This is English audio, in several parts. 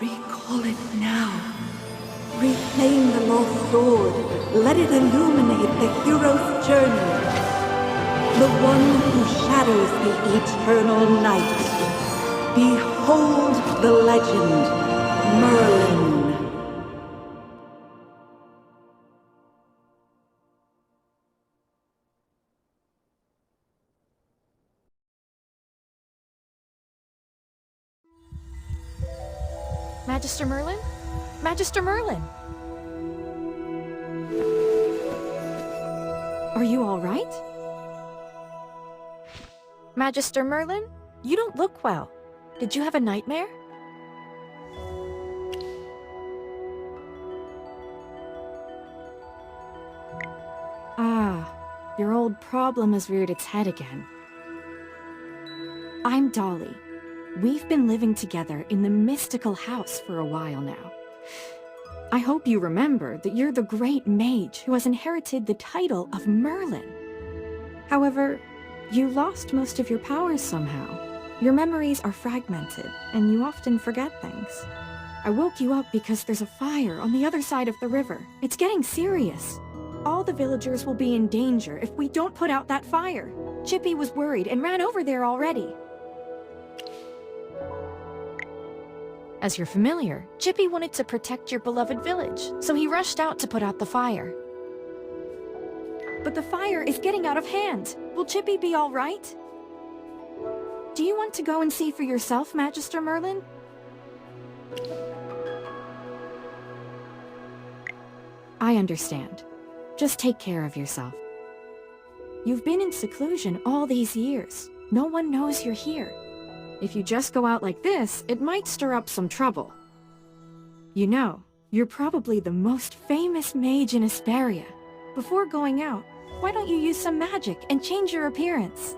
Recall it now. Reclaim the lost sword. Let it illuminate the hero's journey. The one who shatters the eternal night. Behold the legend, Merlin. Magister Merlin? Magister Merlin! Are you all right? Magister Merlin? You don't look well. Did you have a nightmare? Ah, your old problem has reared its head again. I'm Dolly. We've been living together in the mystical house for a while now. I hope you remember that you're the great mage who has inherited the title of Merlin. However, you lost most of your powers somehow. Your memories are fragmented, and you often forget things. I woke you up because there's a fire on the other side of the river. It's getting serious. All the villagers will be in danger if we don't put out that fire. Chippy was worried and ran over there already. As you're familiar, Chippy wanted to protect your beloved village, so he rushed out to put out the fire. But the fire is getting out of hand. Will Chippy be all right? Do you want to go and see for yourself, Magister Merlin? I understand. Just take care of yourself. You've been in seclusion all these years. No one knows you're here. If you just go out like this, it might stir up some trouble. You know, you're probably the most famous mage in Asperia. Before going out, why don't you use some magic and change your appearance?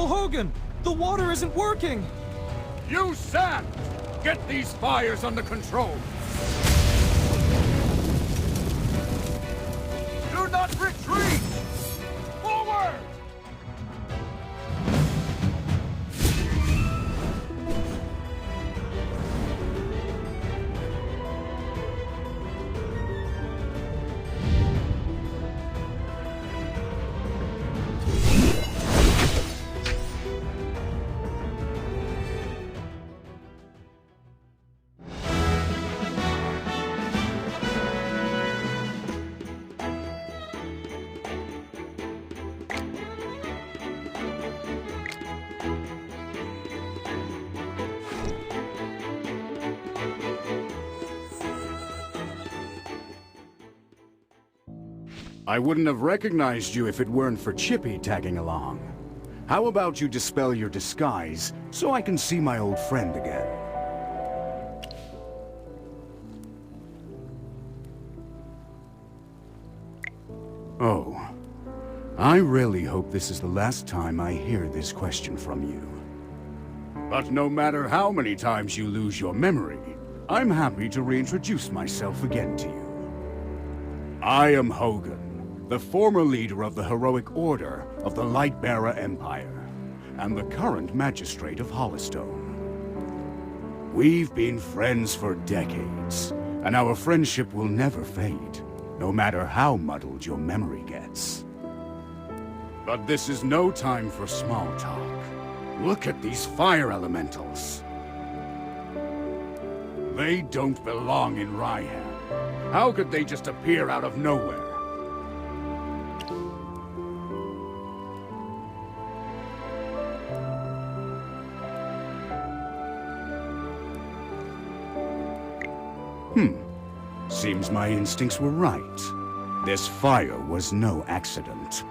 Hogan! The water isn't working! You Sand! Get these fires under control! Do not retreat! Forward! I wouldn't have recognized you if it weren't for Chippy tagging along. How about you dispel your disguise so I can see my old friend again? Oh. I really hope this is the last time I hear this question from you. But no matter how many times you lose your memory, I'm happy to reintroduce myself again to you. I am Hogan, the former leader of the heroic order of the Lightbearer Empire, and the current magistrate of Hollowstone. We've been friends for decades, and our friendship will never fade, no matter how muddled your memory gets. But this is no time for small talk. Look at these fire elementals. They don't belong in Raihan. How could they just appear out of nowhere? Seems my instincts were right. This fire was no accident.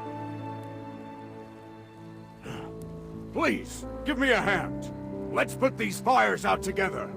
Please, give me a hand. Let's put these fires out together.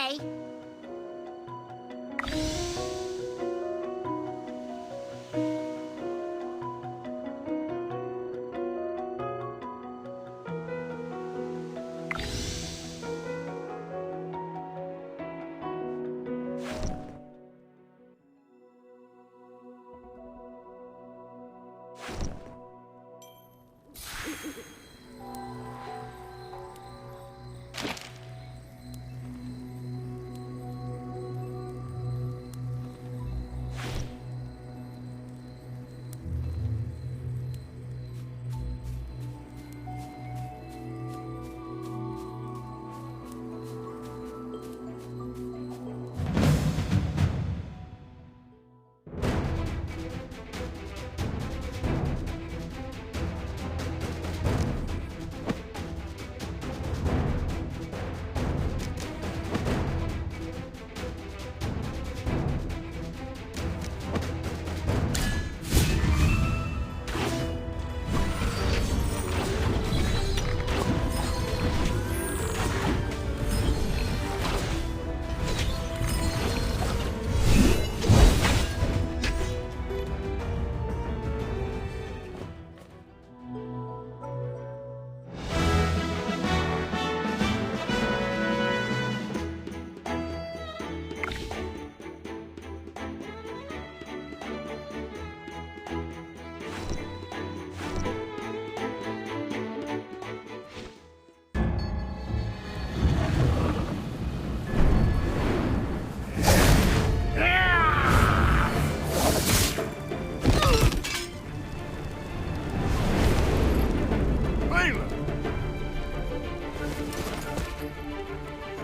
say.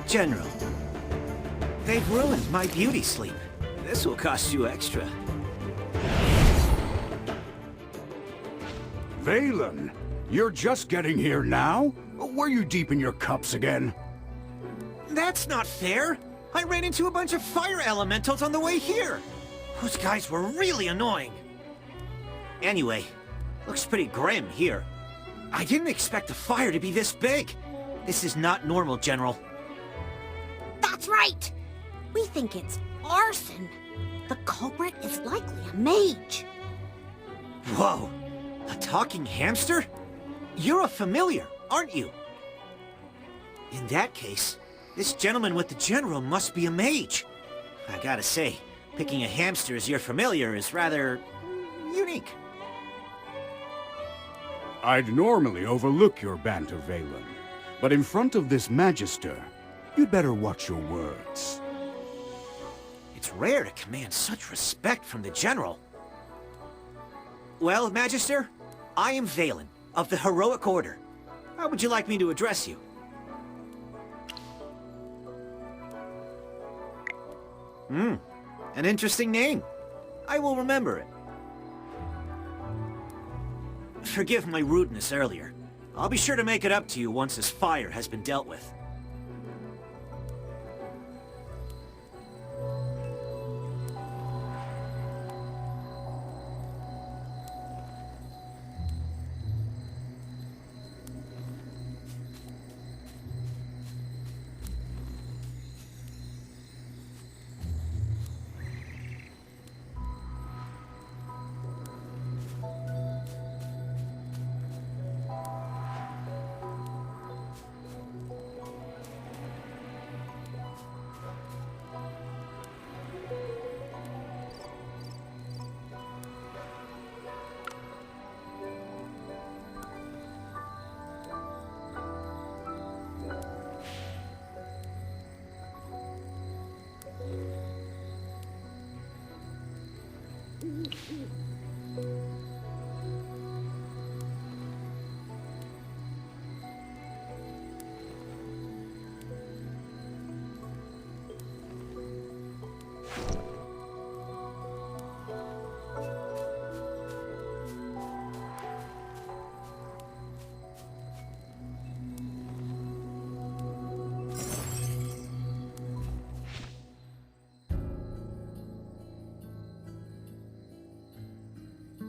General, they've ruined my beauty sleep. This will cost you extra. Valen, you're just getting here now? Were you deep in your cups again? That's not fair! I ran into a bunch of fire elementals on the way here! Those guys were really annoying. Anyway, looks pretty grim here. I didn't expect the fire to be this big. This is not normal, General. That's right! We think it's arson. The culprit is likely a mage. Whoa! A talking hamster? You're a familiar, aren't you? In that case, this gentleman with the general must be a mage. I gotta say, picking a hamster as your familiar is rather unique. I'd normally overlook your banter, Valen, but in front of this Magister, you'd better watch your words. It's rare to command such respect from the general. Well, Magister, I am Valen, of the Heroic Order. How would you like me to address you? An interesting name. I will remember it. Forgive my rudeness earlier. I'll be sure to make it up to you once this fire has been dealt with.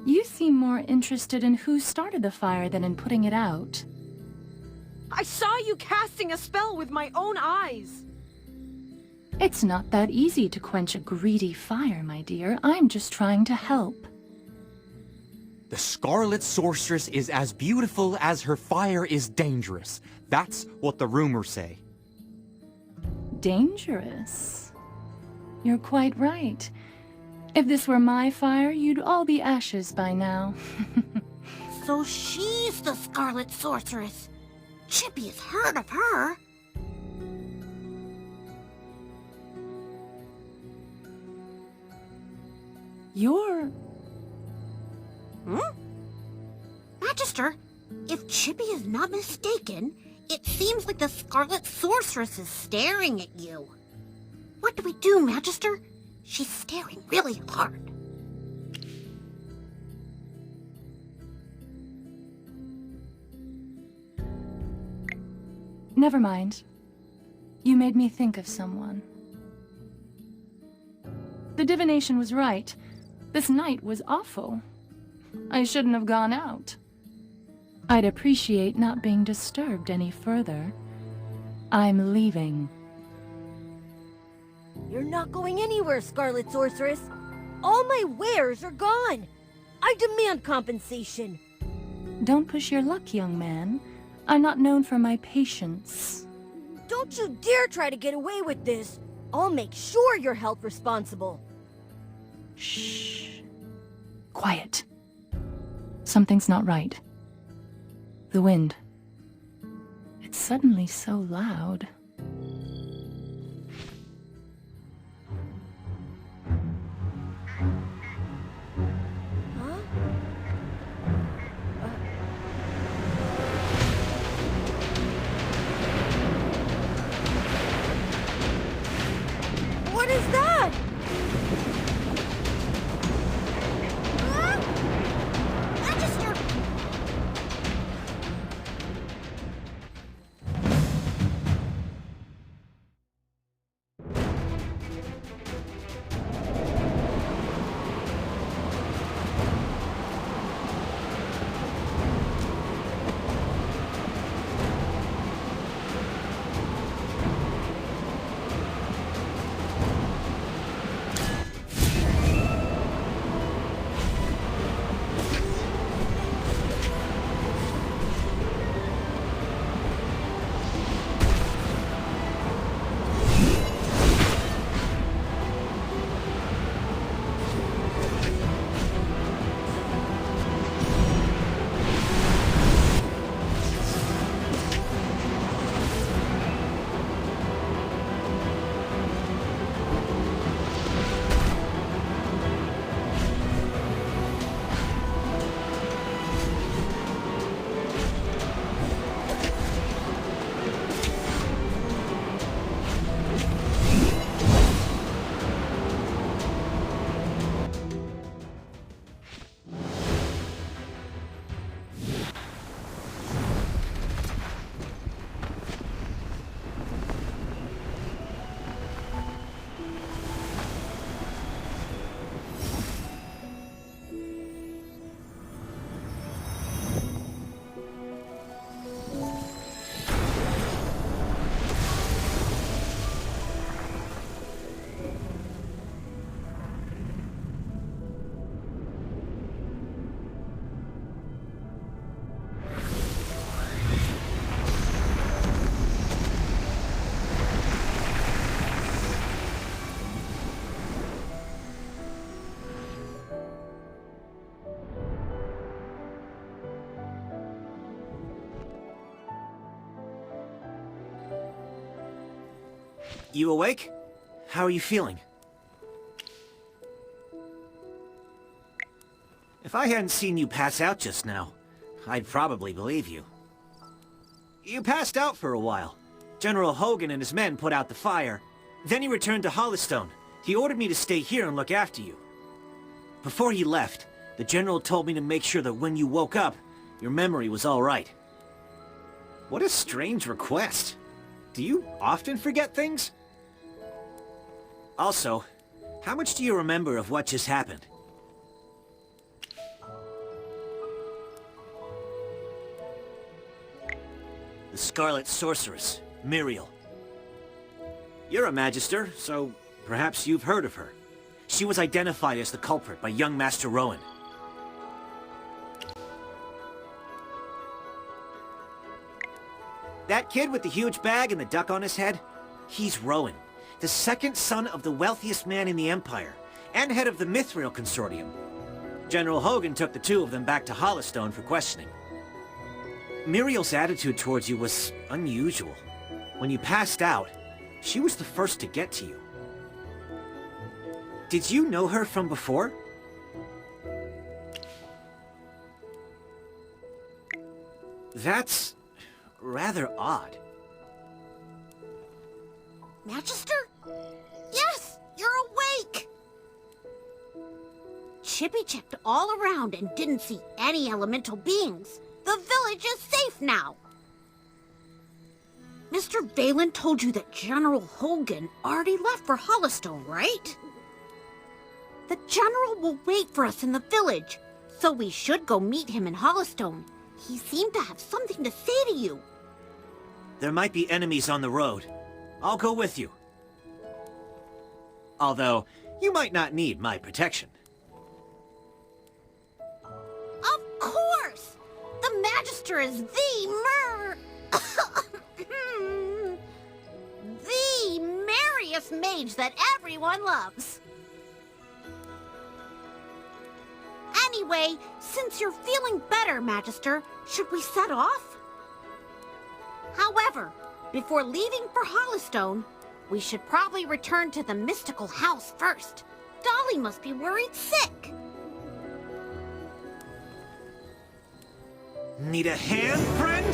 You seem more interested in who started the fire than in putting it out. I saw you casting a spell with my own eyes. It's not that easy to quench a greedy fire, my dear. I'm just trying to help. The Scarlet Sorceress is as beautiful as her fire is dangerous. That's what the rumors say. Dangerous? You're quite right. If this were my fire, you'd all be ashes by now. So she's the Scarlet Sorceress. Chippy has heard of her. You're... Magister, if Chippy is not mistaken, it seems like the Scarlet Sorceress is staring at you. What do we do, Magister? She's staring really hard. Never mind. You made me think of someone. The divination was right. This night was awful. I shouldn't have gone out. I'd appreciate not being disturbed any further. I'm leaving. You're not going anywhere, Scarlet Sorceress. All my wares are gone. I demand compensation. Don't push your luck, young man. I'm not known for my patience. Don't you dare try to get away with this. I'll make sure you're held responsible. Shh. Quiet. Something's not right. The wind. It's suddenly so loud. What is that? Magister! You awake? How are you feeling? If I hadn't seen you pass out just now, I'd probably believe you. You passed out for a while. General Hogan and his men put out the fire. Then he returned to Hollystone. He ordered me to stay here and look after you. Before he left, the General told me to make sure that when you woke up, your memory was all right. What a strange request. Do you often forget things? Also, how much do you remember of what just happened? The Scarlet Sorceress, Muriel. You're a Magister, so perhaps you've heard of her. She was identified as the culprit by young Master Rowan. That kid with the huge bag and the duck on his head? He's Rowan, the second son of the wealthiest man in the Empire, and head of the Mithril Consortium. General Hogan took the two of them back to Hollowstone for questioning. Muriel's attitude towards you was unusual. When you passed out, she was the first to get to you. Did you know her from before? That's rather odd. Magister? Yes, you're awake! Chippy checked all around and didn't see any elemental beings. The village is safe now. Mr. Valen told you that General Hogan already left for Hollowstone, right? The General will wait for us in the village, so we should go meet him in Hollowstone. He seemed to have something to say to you. There might be enemies on the road. I'll go with you. Although, you might not need my protection. Of course! The Magister is the merriest mage that everyone loves. Anyway, since you're feeling better, Magister, should we set off? However, before leaving for Hollowstone, we should probably return to the mystical house first. Dolly must be worried sick. Need a hand, friend?